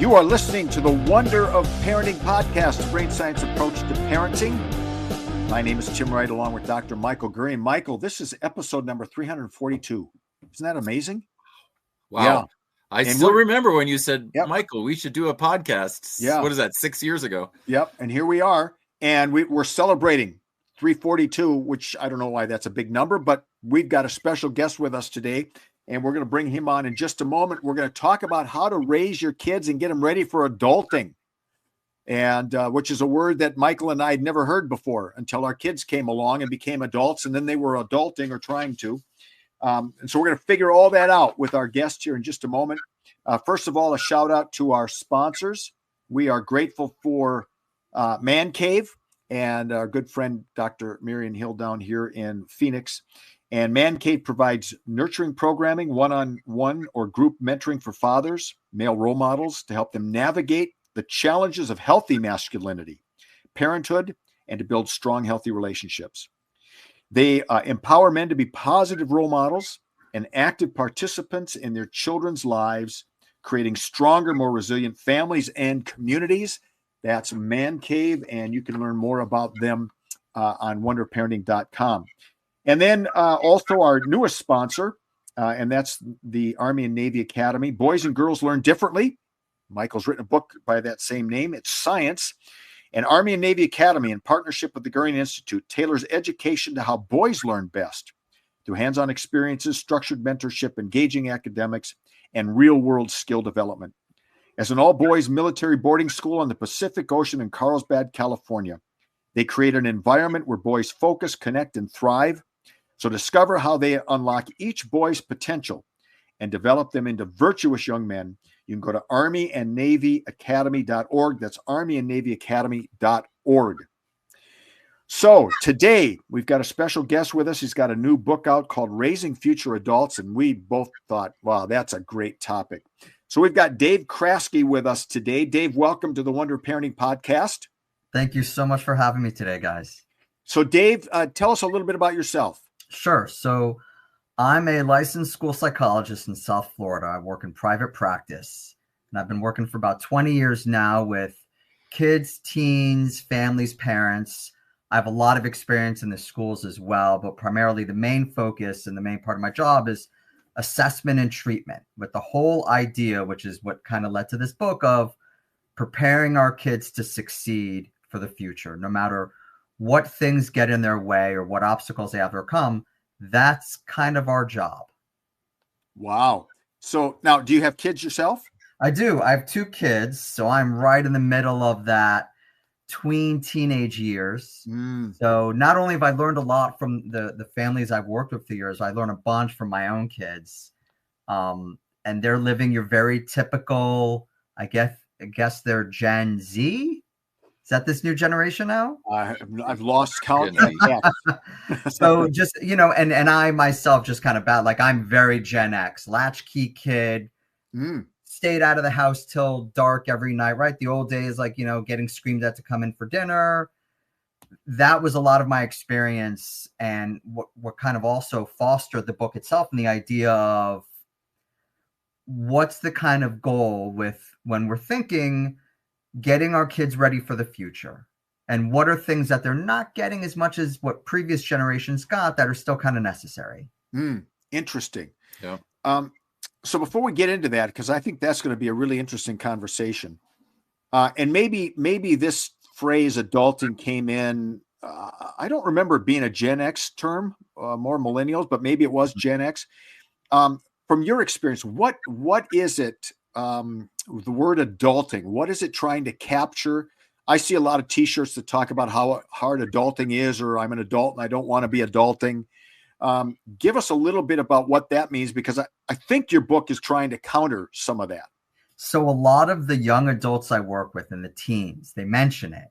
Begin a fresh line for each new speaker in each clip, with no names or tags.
You are listening to the Wonder of Parenting podcast, a brain science approach to parenting. My name is Tim Wright, along with Dr. Michael Gurry. Michael, this is episode number 342. Isn't that amazing?
Wow.
Yeah.
I still remember when you said,
Yep.
Michael, we should do a podcast.
Yeah.
What is that, 6 years ago?
Yep. And here we are. And we're celebrating 342, which I don't know why that's a big number, but we've got a special guest with us today. And we're going to bring him on in just a moment. We're going to talk about how to raise your kids and get them ready for adulting. And which is a word that Michael and I had never heard before until our kids came along and became adults. And then they were adulting or trying to. And so we're going to figure all that out with our guest here in just a moment. First of all, a shout out to our sponsors. We are grateful for Man Cave and our good friend, Dr. Marion Hill down here in Phoenix. And Man Cave provides nurturing programming, one-on-one or group mentoring for fathers, male role models to help them navigate the challenges of healthy masculinity, parenthood, and to build strong, healthy relationships. They empower men to be positive role models and active participants in their children's lives, creating stronger, more resilient families and communities. That's Man Cave, and you can learn more about them on wonderparenting.com. And then also our newest sponsor, and that's the Army and Navy Academy. Boys and Girls Learn Differently. Michael's written a book by that same name. It's Science. And Army and Navy Academy, in partnership with the Gurry Institute, tailors education to how boys learn best through hands-on experiences, structured mentorship, engaging academics, and real-world skill development. As an all-boys military boarding school on the Pacific Ocean in Carlsbad, California, they create an environment where boys focus, connect, and thrive. So discover how they unlock each boy's potential and develop them into virtuous young men. You can go to armyandnavyacademy.org. That's armyandnavyacademy.org. So today we've got a special guest with us. He's got a new book out called Raising Future Adults. And we both thought, wow, that's a great topic. So we've got Dave Krasky with us today. Dave, welcome to the Wonder Parenting Podcast.
Thank you so much for having me today, guys.
So Dave, tell us a little bit about yourself.
Sure. So I'm a licensed school psychologist in South Florida. I work in private practice, and I've been working for about 20 years now with kids, teens, families, parents. I have a lot of experience in the schools as well, but primarily the main focus and the main part of my job is assessment and treatment, with the whole idea, which is what kind of led to this book, of preparing our kids to succeed for the future, no matter what things get in their way or what obstacles they have to overcome. That's kind of our job.
Wow. So now, do you have kids yourself?
I do. I have 2 kids. So I'm right in the middle of that tween teenage years. So not only have I learned a lot from the families I've worked with for years, I learned a bunch from my own kids. And they're living your very typical, I guess they're Gen Z. Is that this new generation now?
I've lost count.
So just, and I myself just kind of bad. Like, I'm very Gen X, latchkey kid, stayed out of the house till dark every night, right? The old days, like, getting screamed at to come in for dinner. That was a lot of my experience, and what kind of also fostered the book itself, and the idea of what's the kind of goal with when we're thinking getting our kids ready for the future, and what are things that they're not getting as much as what previous generations got that are still kind of necessary.
Interesting.
Yeah.
So before we get into that, because I think that's going to be a really interesting conversation, and maybe this phrase adulting came in, I don't remember it being a Gen X term, more millennials, but maybe it was Gen X. From your experience, what is it, the word adulting, what is it trying to capture? I see a lot of t-shirts that talk about how hard adulting is, or I'm an adult and I don't want to be adulting. Give us a little bit about what that means, because I think your book is trying to counter some of that.
So a lot of the young adults I work with and the teens, they mention it.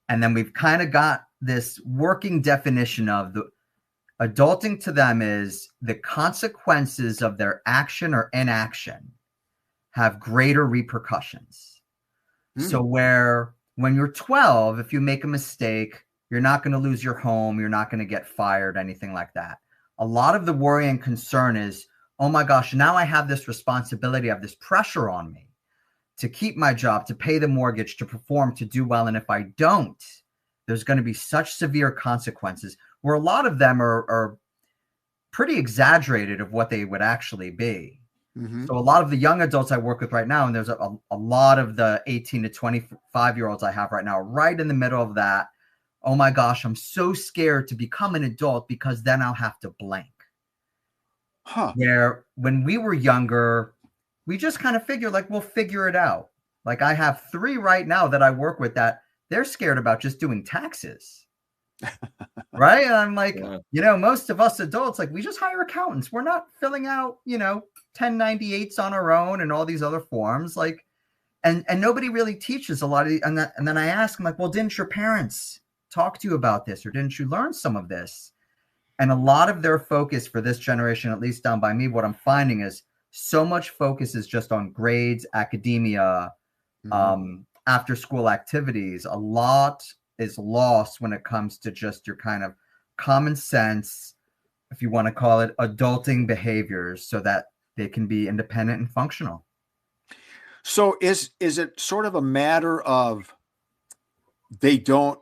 And then we've kind of got this working definition of the adulting to them is the consequences of their action or inaction have greater repercussions. So when you're 12, if you make a mistake, you're not going to lose your home. You're not going to get fired, anything like that. A lot of the worry and concern is, oh my gosh, now I have this responsibility, I have this pressure on me to keep my job, to pay the mortgage, to perform, to do well. And if I don't, there's going to be such severe consequences, where a lot of them are pretty exaggerated of what they would actually be. So a lot of the young adults I work with right now, and there's a lot of the 18 to 25-year-olds I have right now, right in the middle of that. Oh my gosh, I'm so scared to become an adult because then I'll have to blank. Where when we were younger, we just kind of figured like, we'll figure it out. Like I have 3 right now that I work with that they're scared about just doing taxes. Right. And I'm like, most of us adults, like we just hire accountants. We're not filling out, 1098s on our own and all these other forms. Like, and nobody really teaches a lot of and then I ask them like, well, didn't your parents talk to you about this, or didn't you learn some of this? And a lot of their focus for this generation, at least down by me, what I'm finding is so much focus is just on grades, academia, after school activities. A lot is lost when it comes to just your kind of common sense, if you want to call it, adulting behaviors, so that they can be independent and functional.
So is it sort of a matter of they don't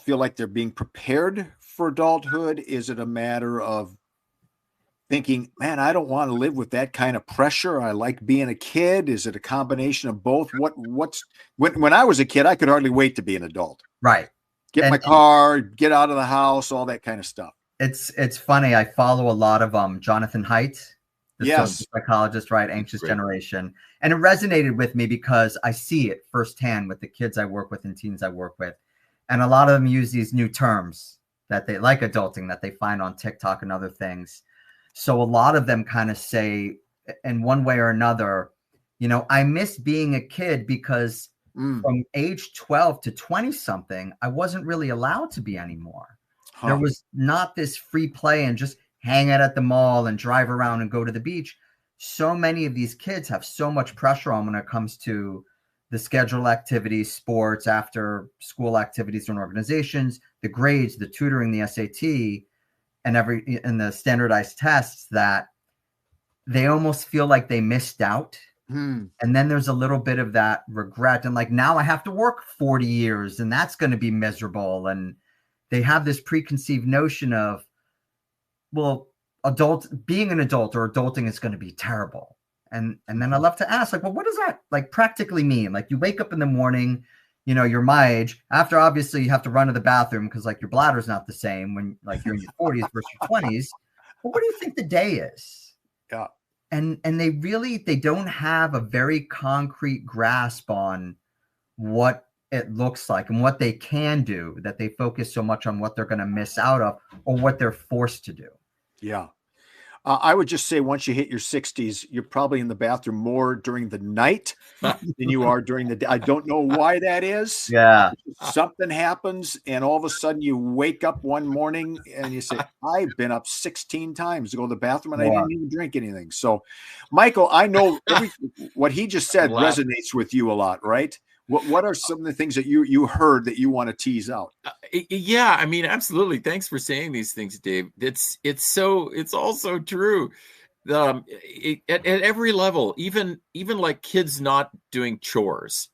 feel like they're being prepared for adulthood? Is it a matter of thinking, man, I don't want to live with that kind of pressure, I like being a kid? Is it a combination of both? When I was a kid, I could hardly wait to be an adult.
Right.
Get my car, get out of the house, all that kind of stuff.
It's funny. I follow a lot of Jonathan Haidt, the social psychologist, right? Anxious Generation. And it resonated with me because I see it firsthand with the kids I work with and teens I work with. And a lot of them use these new terms that they like, adulting, that they find on TikTok and other things. So a lot of them kind of say, in one way or another, I miss being a kid because from age 12 to 20 something, I wasn't really allowed to be anymore. There was not this free play and just hang out at the mall and drive around and go to the beach. So many of these kids have so much pressure on when it comes to the scheduled activities, sports, after school activities and organizations, the grades, the tutoring, the SAT, and the standardized tests, that they almost feel like they missed out. And then there's a little bit of that regret. And like, now I have to work 40 years and that's going to be miserable. And they have this preconceived notion of, well, being an adult or adulting is going to be terrible. And then I love to ask, like, well, what does that like practically mean? Like, you wake up in the morning, you're my age. After, obviously, you have to run to the bathroom because like your bladder's not the same when like you're in your 40s versus your 20s. But what do you think the day is?
Yeah.
And they don't have a very concrete grasp on what it looks like and what they can do, that they focus so much on what they're going to miss out of or what they're forced to do.
Yeah. I would just say once you hit your 60s, you're probably in the bathroom more during the night than you are during the day. I don't know why that is.
Yeah.
Something happens and all of a sudden you wake up one morning and you say, I've been up 16 times to go to the bathroom and I didn't even drink anything. So, Michael, I know what he just said resonates with you a lot, right? What are some of the things that you heard that you want to tease out?
Yeah, I mean, absolutely. Thanks for saying these things, Dave. It's all so true. At every level, even like kids not doing chores.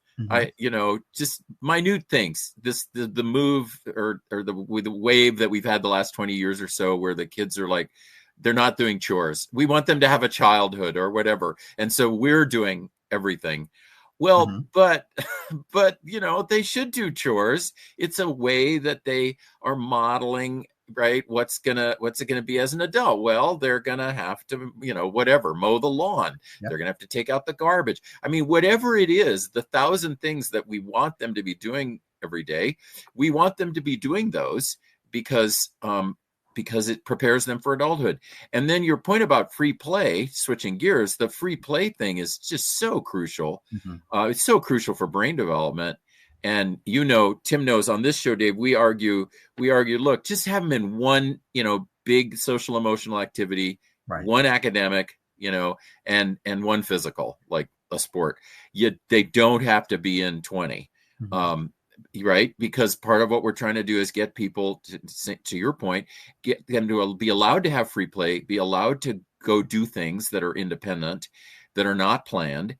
Just minute things. The move or the wave that we've had the last 20 years or so, where the kids are like, they're not doing chores. We want them to have a childhood or whatever, and so we're doing everything. Well, but they should do chores. It's a way that they are modeling, right? What's it gonna be as an adult? Well, they're gonna have to, mow the lawn. Yep. They're gonna have to take out the garbage. I mean, whatever it is, the 1,000 things that we want them to be doing every day, we want them to be doing those because it prepares them for adulthood. And then your point about free play, switching gears, the free play thing is just so crucial. It's so crucial for brain development. And, Tim knows on this show, Dave, we argue, look, just have them in one, big social emotional activity, right, one academic, and one physical, like a sport. They don't have to be in 20. Right? Because part of what we're trying to do is get people to your point, get them to be allowed to have free play, be allowed to go do things that are independent, that are not planned.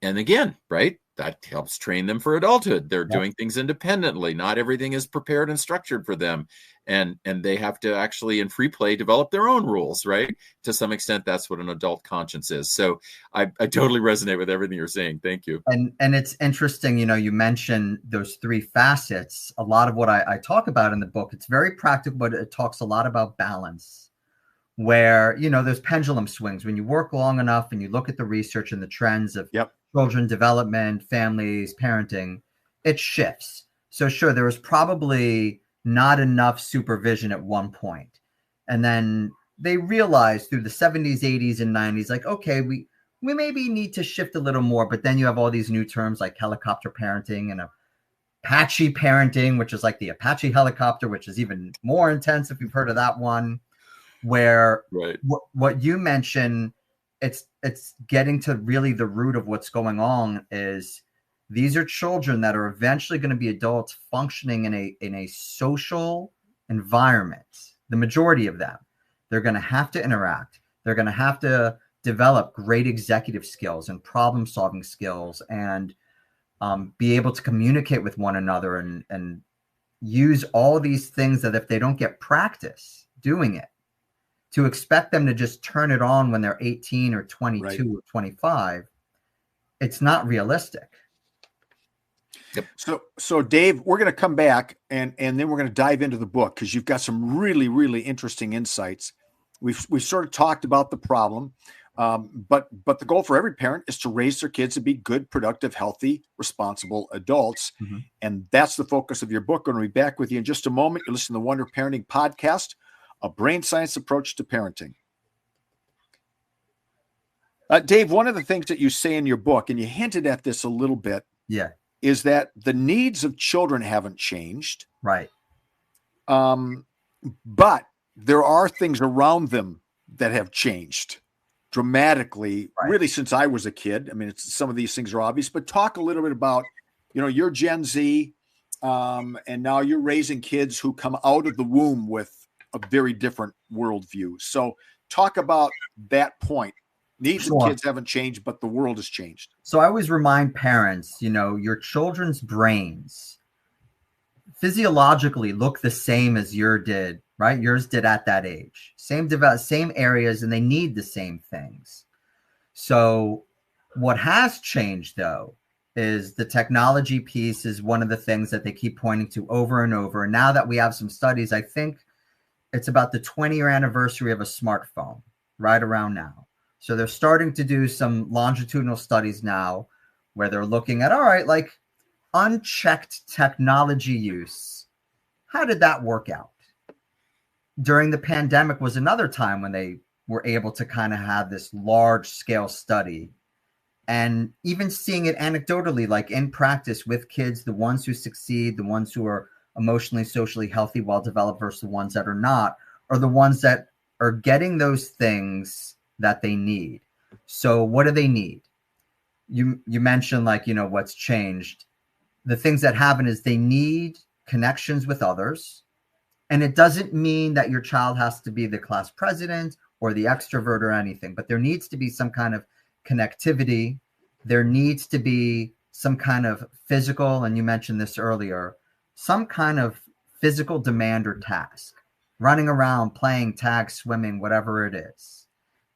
And again, right? that helps train them for adulthood. They're doing things independently. Not everything is prepared and structured for them. And they have to actually, in free play, develop their own rules, right? To some extent, that's what an adult conscience is. So I totally resonate with everything you're saying. Thank you.
And it's interesting, you mentioned those three facets. A lot of what I talk about in the book, it's very practical, but it talks a lot about balance, where, there's pendulum swings. When you work long enough and you look at the research and the trends of children development, families, parenting, it shifts. So sure, there was probably not enough supervision at one point. And then they realized through the 70s, 80s, and 90s, like, okay, we maybe need to shift a little more. But then you have all these new terms like helicopter parenting and Apache parenting, which is like the Apache helicopter, which is even more intense if you've heard of that one, where what you mentioned, it's getting to really the root of what's going on. Is these are children that are eventually going to be adults functioning in a social environment. The majority of them, they're going to have to interact. They're going to have to develop great executive skills and problem solving skills, and be able to communicate with one another and use all these things that if they don't get practice doing it, to expect them to just turn it on when they're 18 or 22 or 25, it's not realistic.
Yep. So Dave, we're going to come back and then we're going to dive into the book, because you've got some really, really interesting insights. We've sort of talked about the problem, but the goal for every parent is to raise their kids to be good, productive, healthy, responsible adults. Mm-hmm. And that's the focus of your book. We're going to be back with you in just a moment. You're listening to the Wonder Parenting Podcast, a brain science approach to parenting. Dave, one of the things that you say in your book, and you hinted at this a little bit, is that the needs of children haven't changed.
Right.
But there are things around them that have changed dramatically, really, since I was a kid. I mean, some of these things are obvious, but talk a little bit about, you're Gen Z, and now you're raising kids who come out of the womb with a very different worldview. So talk about that point. Needs of kids haven't changed, but the world has changed.
So I always remind parents, your children's brains physiologically look the same as yours did, right? Yours did at that age. Same areas, and they need the same things. So what has changed, though, is the technology piece is one of the things that they keep pointing to over and over. And now that we have some studies, I think it's about the 20-year anniversary of a smartphone right around now. So they're starting to do some longitudinal studies now where they're looking at, all right, like unchecked technology use. How did that work out? During the pandemic was another time when they were able to kind of have this large scale study, and even seeing it anecdotally, like in practice with kids, the ones who succeed, the ones who are emotionally, socially healthy, well-developed versus the ones that are not, are the ones that are getting those things that they need. So what do they need? You mentioned what's changed. The things that happen is they need connections with others. And it doesn't mean that your child has to be the class president or the extrovert or anything, but there needs to be some kind of connectivity. There needs to be some kind of physical, and you mentioned this earlier, some kind of physical demand or task, running around, playing tag, swimming, whatever it is.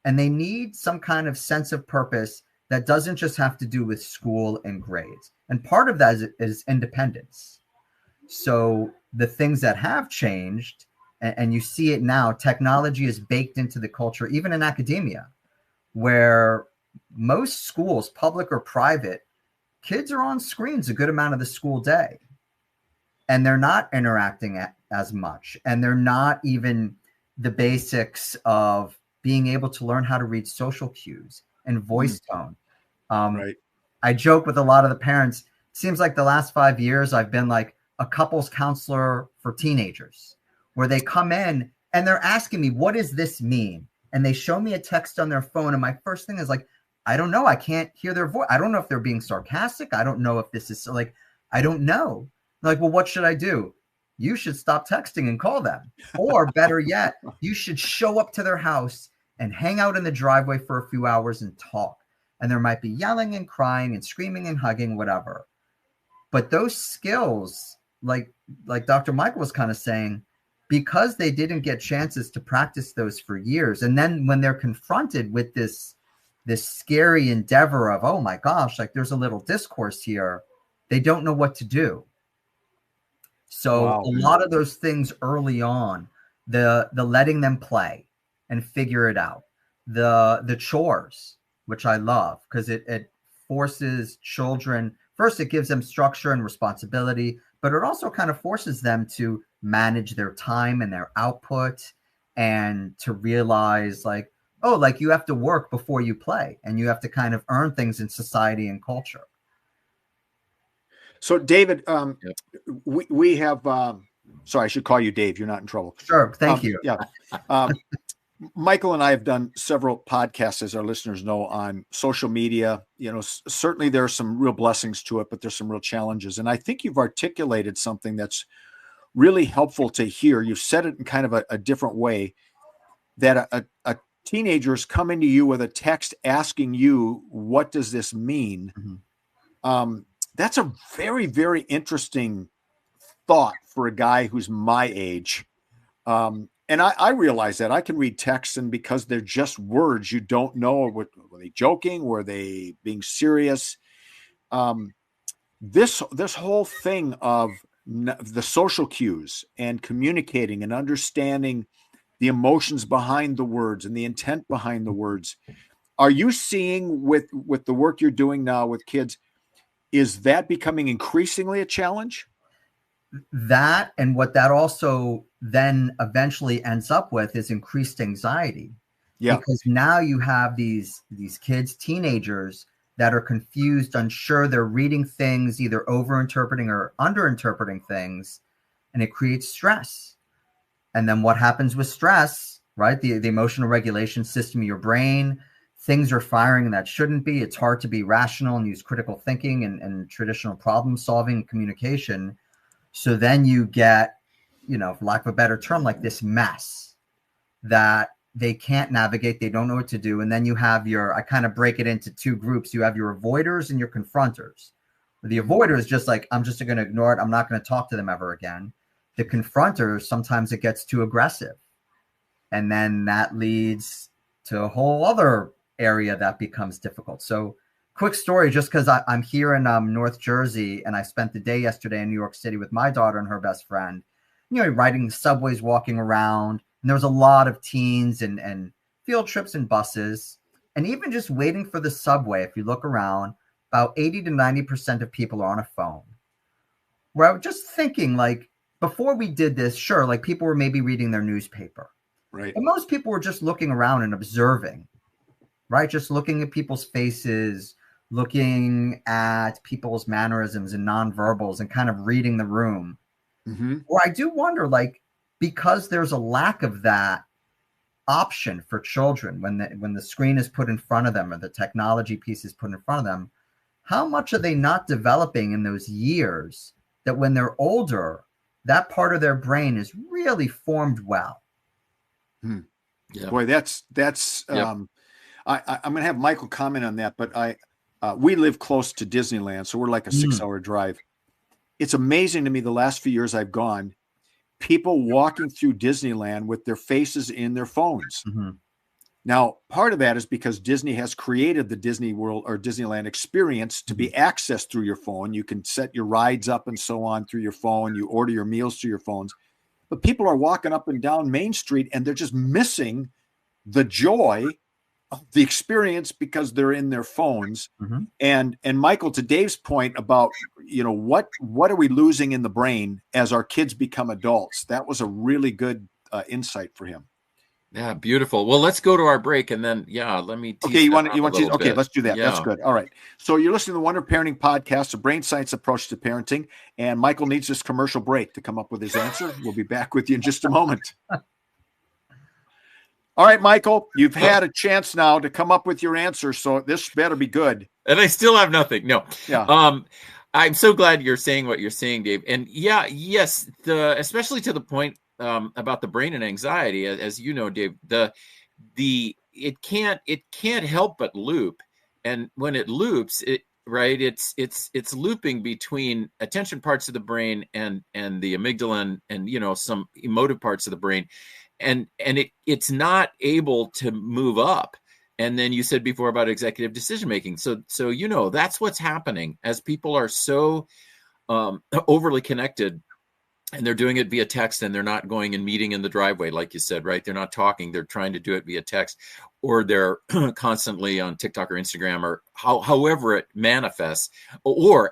And they need some kind of sense of purpose that doesn't just have to do with school and grades. And part of that is independence. So the things that have changed, and you see it now, technology is baked into the culture, even in academia, where most schools, public or private, kids are on screens a good amount of the school day. And they're not interacting as much. And they're not even the basics of being able to learn how to read social cues and voice tone. I joke with a lot of the parents. It seems like the last 5 years, I've been like a couples counselor for teenagers, where they come in and they're asking me, what does this mean? And they show me a text on their phone. And my first thing is like, I don't know. I can't hear their voice. I don't know if they're being sarcastic. I don't know if this is like, I don't know. Like, well, what should I do? You should stop texting and call them. Or better yet, you should show up to their house and hang out in the driveway for a few hours and talk. and there might be yelling and crying and screaming and hugging, whatever. But those skills, like Dr. Michael was kind of saying, because they didn't get chances to practice those for years, and then when they're confronted with this scary endeavor of, oh my gosh, like there's a little discourse here, they don't know what to do. So
Wow.
a lot of those things early on, the letting them play and figure it out, the chores, which I love, because it forces children, first it gives them structure and responsibility, but it also kind of forces them to manage their time and their output, and to realize like, oh, like you have to work before you play, and you have to kind of earn things in society and culture.
So David,
Yep.
we have, sorry, I should call you Dave. You're not in trouble.
Sure. Thank you.
Yeah. Michael and I have done several podcasts, as our listeners know, on social media. You know, certainly there are some real blessings to it, but there's some real challenges. And I think you've articulated something that's really helpful to hear. You've said it in kind of a different way, that a teenager is coming to you with a text asking you, what does this mean? Mm-hmm. That's a very, very interesting thought for a guy who's my age. And I realize that I can read texts, and because they're just words, you don't know, were they joking? Were they being serious? This whole thing of the social cues and communicating and understanding the emotions behind the words and the intent behind the words. Are you seeing with the work you're doing now with kids, is that becoming increasingly a challenge?
That, and what that also then eventually ends up with, is increased anxiety. Yeah. Because now you have these kids, teenagers, that are confused, unsure. They're reading things, either over-interpreting or under-interpreting things, and it creates stress. And then what happens with stress, right? The emotional regulation system of your brain, things are firing that shouldn't be. It's hard to be rational and use critical thinking and traditional problem solving and communication. So then you get, you know, for lack of a better term, like this mess that they can't navigate. They don't know what to do. And then you have I kind of break it into two groups. You have your avoiders and your confronters. The avoider is just like, I'm just going to ignore it. I'm not going to talk to them ever again. The confronters, sometimes it gets too aggressive. And then that leads to a whole other area that becomes difficult. So quick story, just because I'm here in North Jersey, and I spent the day yesterday in New York City with my daughter and her best friend, you know, riding the subways, walking around. And there was a lot of teens and field trips and buses. And even just waiting for the subway, if you look around, about 80 to 90% of people are on a phone. Where I was just thinking, like, before we did this, sure, like people were maybe reading their newspaper. Right. And most people were just looking around and observing, right? Just looking at people's faces, looking at people's mannerisms and nonverbals, and kind of reading the room. Mm-hmm. Or I do wonder, like, because there's a lack of that option for children when the screen is put in front of them, or the technology piece is put in front of them, how much are they not developing in those years that when they're older, that part of their brain is really formed well?
Yeah. Boy, that's yep. I'm going to have Michael comment on that, but we live close to Disneyland, so we're like a 6-hour drive. It's amazing to me, the last few years I've gone, people walking through Disneyland with their faces in their phones. Mm-hmm. Now, part of that is because Disney has created the Disney World or Disneyland experience to be accessed through your phone. You can set your rides up and so on through your phone. You order your meals through your phones. But people are walking up and down Main Street, and they're just missing the joy of the experience because they're in their phones. Mm-hmm. And Michael, to Dave's point about, you know, what are we losing in the brain as our kids become adults? That was a really good insight for him.
Yeah, beautiful. Well, let's go to our break, and then let me.
Okay, you want to? Okay, let's do that. Yeah. That's good. All right. So you're listening to the Wonder Parenting Podcast, a brain science approach to parenting, and Michael needs this commercial break to come up with his answer. We'll be back with you in just a moment. All right, Michael, you've had a chance now to come up with your answer, so this better be good.
And I still have nothing. No.
Yeah.
I'm so glad you're saying what you're saying, Dave. And yes, especially to the point about the brain and anxiety, as you know, Dave, it can't help but loop And when it loops, it's looping between attention parts of the brain and the amygdala and some emotive parts of the brain, and it's not able to move up. And then you said before about executive decision making. So that's what's happening as people are so overly connected, and they're doing it via text, and they're not going and meeting in the driveway, like you said, right? They're not talking. They're trying to do it via text, or they're constantly on TikTok or Instagram, or however it manifests. Or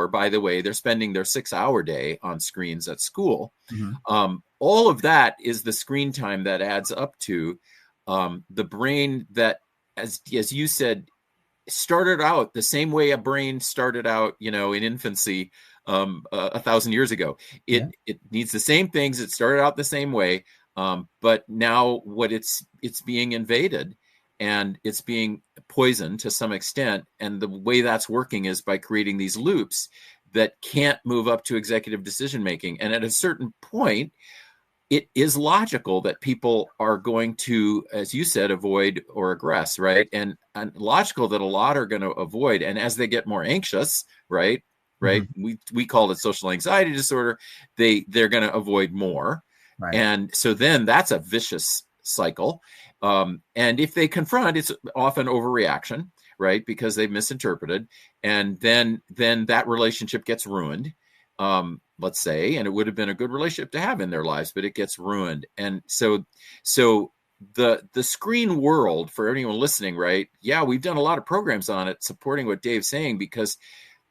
by the way, they're spending their 6-hour day on screens at school.
Mm-hmm.
All of that is the screen time that adds up to the brain that, as you said, started out the same way a brain started out, in infancy 1,000 years ago. It needs the same things. It started out the same way, but now it's being invaded, and it's being poisoned to some extent. And the way that's working is by creating these loops that can't move up to executive decision making. And at a certain point, it is logical that people are going to, as you said, avoid or aggress, right? And logical that a lot are going to avoid. And as they get more anxious, right? Mm-hmm. We call it social anxiety disorder. They're going to avoid more. Right. And so then that's a vicious cycle. And if they confront, it's often overreaction, right? Because they've misinterpreted. And then that relationship gets ruined. Let's say, and it would have been a good relationship to have in their lives, but it gets ruined. And so the screen world, for anyone listening, right? Yeah, we've done a lot of programs on it, supporting what Dave's saying, because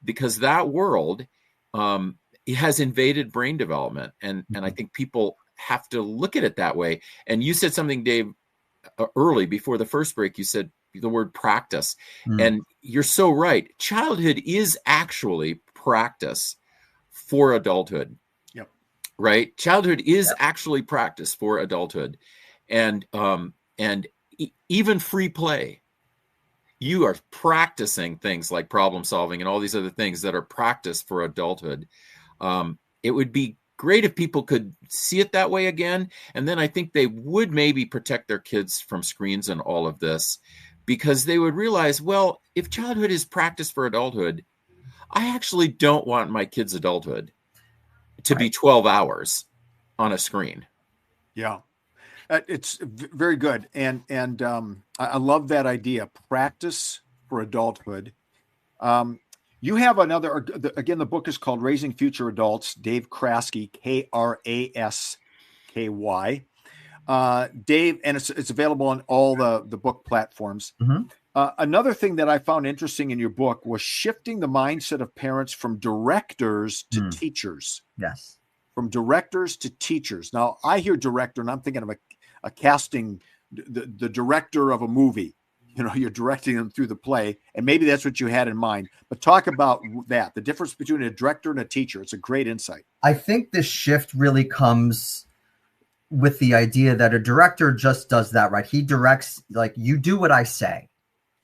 that world it has invaded brain development, and I think people have to look at it that way. And you said something, Dave, early before the first break. You said the word practice, and you're so right. Childhood is actually practice for adulthood.
Yep.
Right. Childhood is actually practice for adulthood. And even free play. You are practicing things like problem solving and all these other things that are practice for adulthood. It would be great if people could see it that way again. And then I think they would maybe protect their kids from screens and all of this, because they would realize, well, if childhood is practice for adulthood, I actually don't want my kid's adulthood to be 12 hours on a screen.
Yeah, it's very good. And I love that idea. Practice for adulthood. You have another, again, the book is called Raising Future Adults, Dave Krasky, Krasky. Dave, and it's available on all the book platforms.
Mm-hmm.
Another thing that I found interesting in your book was shifting the mindset of parents from directors to teachers.
Yes.
From directors to teachers. Now, I hear director, and I'm thinking of a casting, the director of a movie. You're directing them through the play, and maybe that's what you had in mind. But talk about that, the difference between a director and a teacher. It's a great insight.
I think this shift really comes with the idea that a director just does that, right? He directs, like, you do what I say.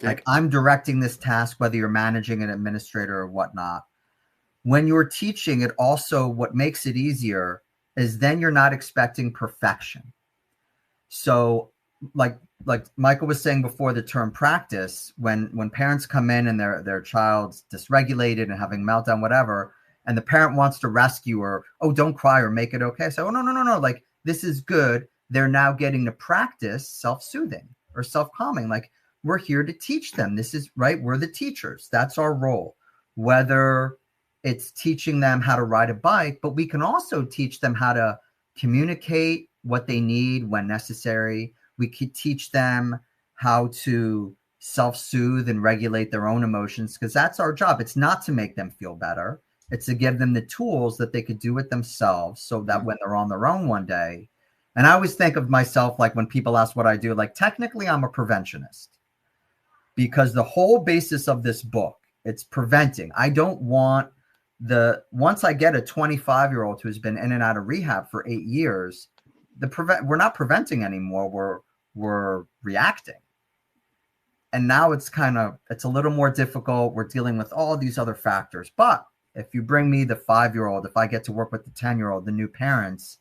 Okay. Like, I'm directing this task, whether you're managing an administrator or whatnot. When you're teaching, it also, what makes it easier is then you're not expecting perfection. So like Michael was saying before, the term practice, when parents come in and their child's dysregulated and having meltdown, whatever, and the parent wants to rescue or, oh, don't cry or make it okay. So, oh, no. Like, this is good. They're now getting to practice self-soothing or self-calming. Like, we're here to teach them. This is right. We're the teachers. That's our role. Whether it's teaching them how to ride a bike, but we can also teach them how to communicate what they need when necessary. We could teach them how to self-soothe and regulate their own emotions, because that's our job. It's not to make them feel better. It's to give them the tools that they could do it themselves, so that when they're on their own one day. And I always think of myself, like, when people ask what I do, like, technically I'm a preventionist, because the whole basis of this book, it's preventing. I don't want once I get a 25-year-old who's been in and out of rehab for 8 years, we're not preventing anymore. We're reacting. And now it's a little more difficult. We're dealing with all these other factors. But if you bring me the 5-year-old, if I get to work with the 10-year-old, the new parents,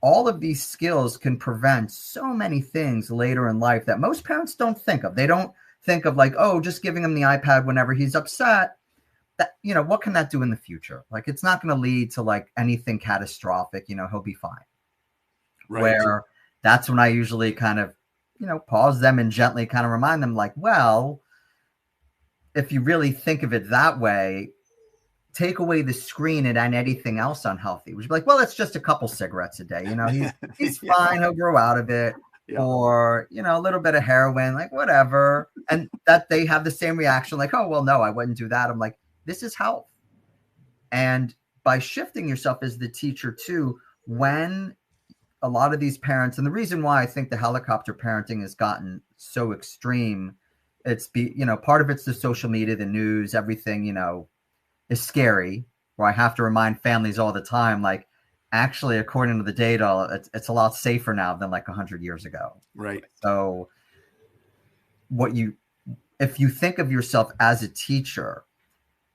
all of these skills can prevent so many things later in life that most parents don't think of. They don't think of like, oh, just giving him the iPad whenever he's upset, that, you know, what can that do in the future? Like, it's not going to lead to like anything catastrophic. You know, he'll be fine.
Right.
Where that's when I usually kind of, you know, pause them and gently kind of remind them like, well, if you really think of it that way, take away the screen and anything else unhealthy, which would be like, well, it's just a couple cigarettes a day. You know, he's
Yeah.
fine. He'll grow out of it.
Yeah.
Or, you know, a little bit of heroin, like whatever. And that they have the same reaction, like, oh, well, no, I wouldn't do that. I'm like, this is health. And by shifting yourself as the teacher too, when a lot of these parents, and the reason why I think the helicopter parenting has gotten so extreme, you know, part of it's the social media, the news, everything, you know, is scary, where I have to remind families all the time, like, actually, according to the data, it's a lot safer now than like 100 years ago.
Right.
So if you think of yourself as a teacher,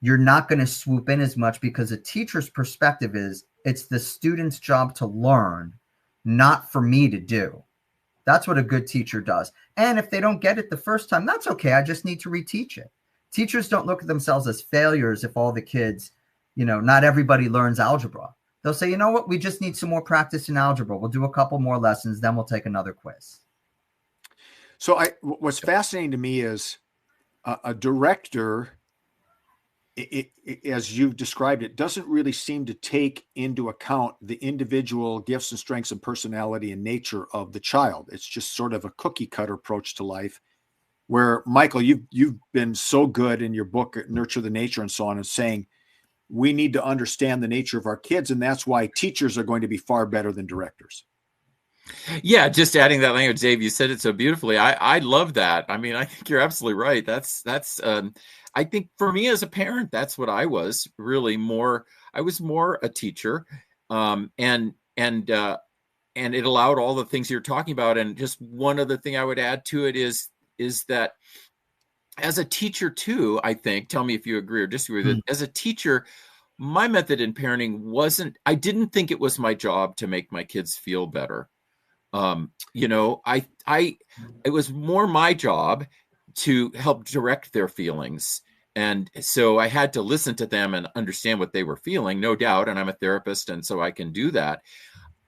you're not going to swoop in as much, because a teacher's perspective is it's the student's job to learn, not for me to do. That's what a good teacher does. And if they don't get it the first time, that's okay. I just need to reteach it. Teachers don't look at themselves as failures if all the kids, you know, not everybody learns algebra. They'll say, you know what, we just need some more practice in algebra. We'll do a couple more lessons, then we'll take another quiz.
So what's fascinating to me is a director, as you've described it, doesn't really seem to take into account the individual gifts and strengths and personality and nature of the child. It's just sort of a cookie cutter approach to life, where, Michael, you've been so good in your book, Nurture the Nature and so on, and saying we need to understand the nature of our kids. And that's why teachers are going to be far better than directors.
Yeah, just adding that language, Dave, you said it so beautifully. I love that. I mean, I think you're absolutely right. That's I think for me as a parent, that's what I was really more. I was more a teacher, and it allowed all the things you're talking about. And just one other thing I would add to it is that as a teacher too, I think, tell me if you agree or disagree with it. As a teacher, my method in parenting I didn't think it was my job to make my kids feel better. You know, it was more my job to help direct their feelings. And so I had to listen to them and understand what they were feeling, no doubt. And I'm a therapist, and so I can do that.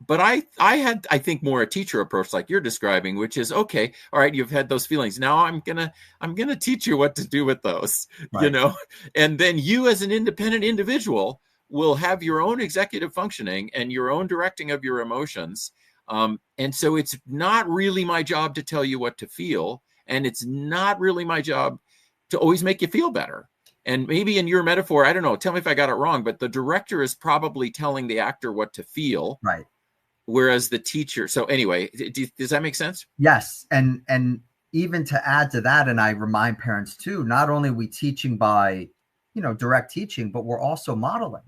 But I had, I think, more a teacher approach like you're describing, which is, okay, all right, you've had those feelings. Now I'm gonna teach you what to do with those,
right.
You know, and then you as an independent individual will have your own executive functioning and your own directing of your emotions. And so it's not really my job to tell you what to feel. And it's not really my job to always make you feel better. And maybe in your metaphor, I don't know, tell me if I got it wrong, but the director is probably telling the actor what to feel.
Right.
Whereas the teacher. So anyway, does that make sense?
Yes. And even to add to that, and I remind parents too, not only are we teaching by, you know, direct teaching, but we're also modeling.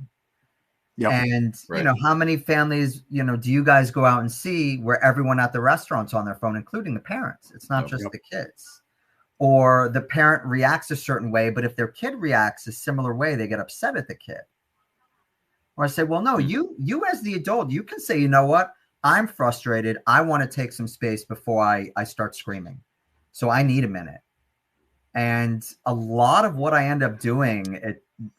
Yep. And, right. You know, how many families, you know, do you guys go out and see where everyone at the restaurant's on their phone, including the parents? It's not just the kids. Or the parent reacts a certain way, but if their kid reacts a similar way, they get upset at the kid. Or I say, well, no, you as the adult, you can say, you know what? I'm frustrated. I want to take some space before I start screaming. So I need a minute. And a lot of what I end up doing,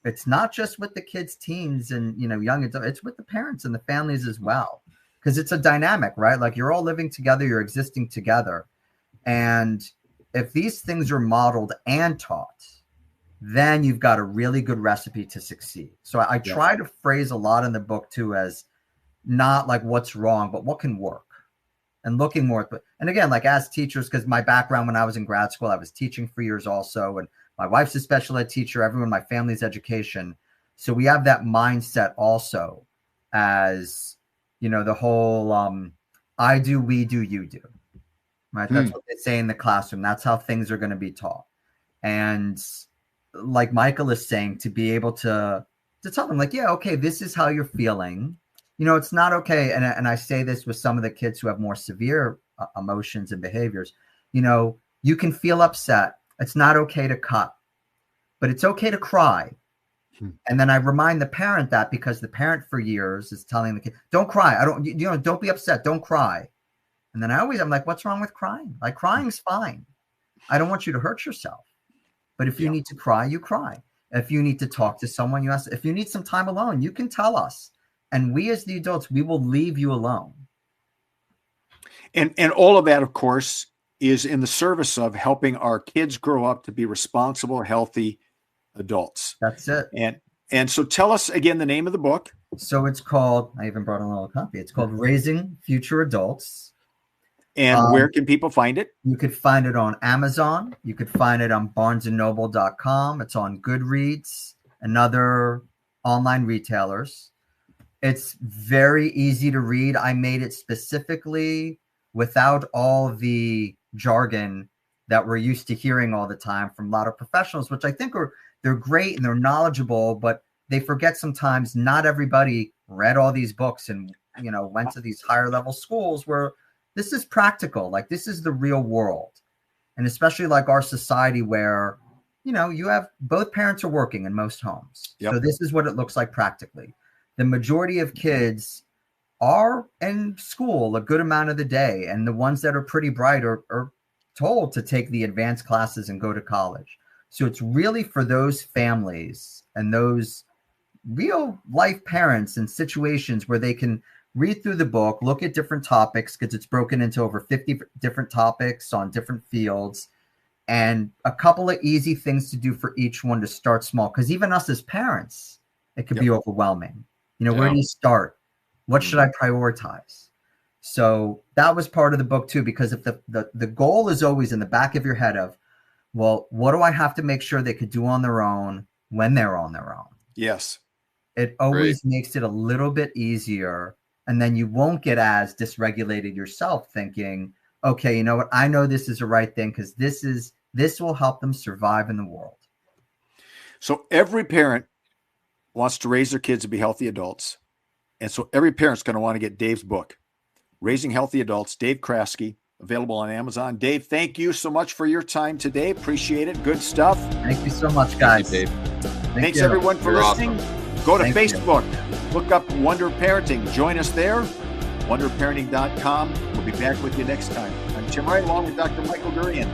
it's not just with the kids, teens, and, you know, young adults. It's with the parents and the families as well, because it's a dynamic, right? Like, you're all living together, you're existing together. And if these things are modeled and taught, then you've got a really good recipe to succeed. So I try to phrase a lot in the book too as not like what's wrong, but what can work, and looking more. And again, like as teachers, because my background when I was in grad school, I was teaching for years also. And my wife's a special ed teacher, everyone in my family's education. So we have that mindset also as, you know, the whole I do, we do, you do. Right. That's what they say in the classroom. That's how things are going to be taught. And like Michael is saying, to be able to tell them like, yeah, okay, this is how you're feeling. You know, it's not okay. And I say this with some of the kids who have more severe emotions and behaviors. You know, you can feel upset. It's not okay to cut, but it's okay to cry. And then I remind the parent that, because the parent for years is telling the kid, don't cry. Don't be upset. Don't cry. And then I'm like, what's wrong with crying? Like, crying's fine. I don't want you to hurt yourself. But if you need to cry, you cry. If you need to talk to someone, you ask. If you need some time alone, you can tell us. And we as the adults, we will leave you alone.
And all of that, of course, is in the service of helping our kids grow up to be responsible, healthy adults.
That's it.
And so tell us again the name of the book.
So it's called, I even brought a little copy. It's called Raising Future Adults.
And where can people find it?
You could find it on Amazon. You could find it on barnesandnoble.com. It's on Goodreads and other online retailers. It's very easy to read. I made it specifically without all the jargon that we're used to hearing all the time from a lot of professionals, which I think they're great and they're knowledgeable, but they forget sometimes not everybody read all these books and, went to these higher level schools where this is practical. Like, this is the real world. And especially like our society where, you have both parents are working in most homes.
Yep.
So this is what it looks like practically. The majority of kids are in school a good amount of the day. And the ones that are pretty bright are told to take the advanced classes and go to college. So it's really for those families and those real life parents in situations where they can read through the book, look at different topics, because it's broken into over 50 different topics on different fields, and a couple of easy things to do for each one to start small. Because even us as parents, it could be overwhelming. Where do you start? What should I prioritize? So that was part of the book too, because if the goal is always in the back of your head of, well, what do I have to make sure they could do on their own when they're on their own?
Yes.
It always makes it a little bit easier. And then you won't get as dysregulated yourself thinking, okay, you know what? I know this is the right thing because this will help them survive in the world.
So every parent wants to raise their kids to be healthy adults. And so every parent's going to want to get Dave's book, Raising Healthy Adults, Dave Krasky, available on Amazon. Dave, thank you so much for your time today. Appreciate it. Good stuff.
Thank you so much, guys.
Thank you, Dave.
Thanks everyone for listening.
Awesome.
Go to Facebook, look up Wonder Parenting. Join us there, wonderparenting.com. We'll be back with you next time. I'm Tim Wright, along with Dr. Michael Durian.